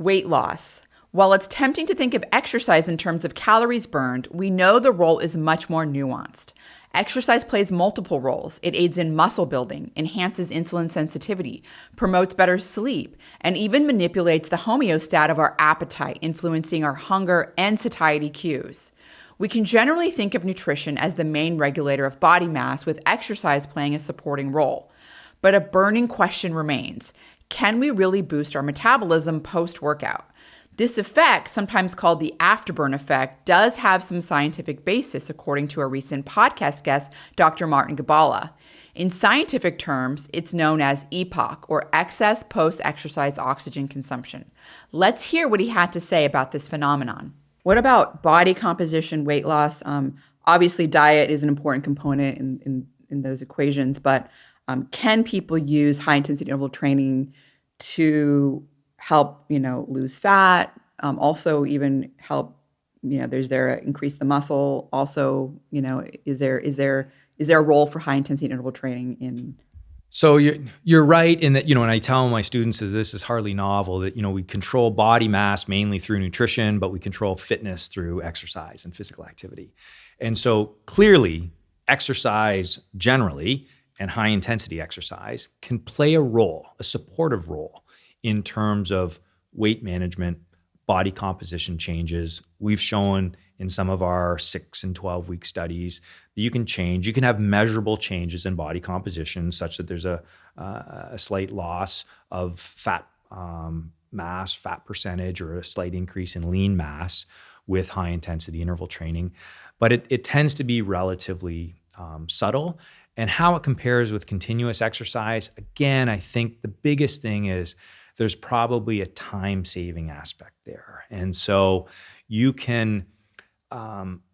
Weight loss. While it's tempting to think of exercise in terms of calories burned, we know the role is much more nuanced. Exercise plays multiple roles. It aids in muscle building, enhances insulin sensitivity, promotes better sleep, and even manipulates the homeostat of our appetite, influencing our hunger and satiety cues. We can generally think of nutrition as the main regulator of body mass, with exercise playing a supporting role. But a burning question remains: can we really boost our metabolism post-workout? This effect, sometimes called the afterburn effect, does have some scientific basis, according to a recent podcast guest, Dr. Martin Gibala. In scientific terms, it's known as EPOC, or excess post-exercise oxygen consumption. Let's hear what he had to say about this phenomenon. What about body composition, weight loss? Obviously, diet is an important component in those equations, but can people use high-intensity interval training to help, lose fat, also even help, increase the muscle? Also, is there a role for high intensity interval training in? So you're right in that, and I tell my students that this is hardly novel, that, we control body mass mainly through nutrition, but we control fitness through exercise and physical activity. And so clearly exercise generally and high intensity exercise can play a role, a supportive role, in terms of weight management, body composition changes. We've shown in some of our 6 and 12-week studies that you can have measurable changes in body composition, such that there's a slight loss of fat mass, fat percentage, or a slight increase in lean mass with high intensity interval training. But it tends to be relatively subtle. And how it compares with continuous exercise, again, I think the biggest thing is there's probably a time-saving aspect there. And so you can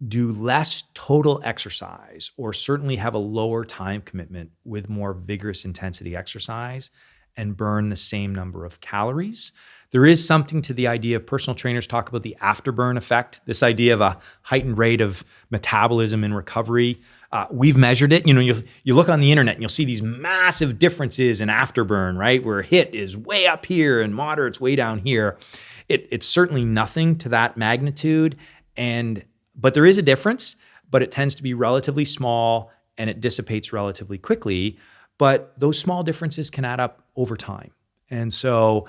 do less total exercise, or certainly have a lower time commitment with more vigorous intensity exercise, and burn the same number of calories. There is something to the idea of, personal trainers talk about the afterburn effect, this idea of a heightened rate of metabolism in recovery. We've measured it. You look on the internet and you'll see these massive differences in afterburn, right? Where HIIT is way up here and moderate's way down here. It's certainly nothing to that magnitude. But there is a difference, but it tends to be relatively small and it dissipates relatively quickly. But those small differences can add up over time. And so,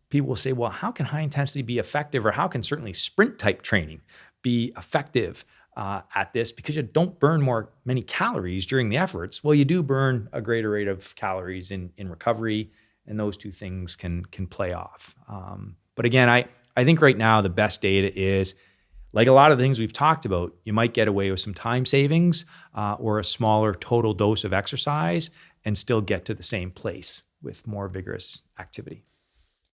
people will say, well, how can high intensity be effective, or how can certainly sprint type training be effective at this? Because you don't burn many calories during the efforts. Well, you do burn a greater rate of calories in recovery, and those two things can play off. But again, I think right now the best data is, like a lot of the things we've talked about, you might get away with some time savings or a smaller total dose of exercise and still get to the same place with more vigorous activity.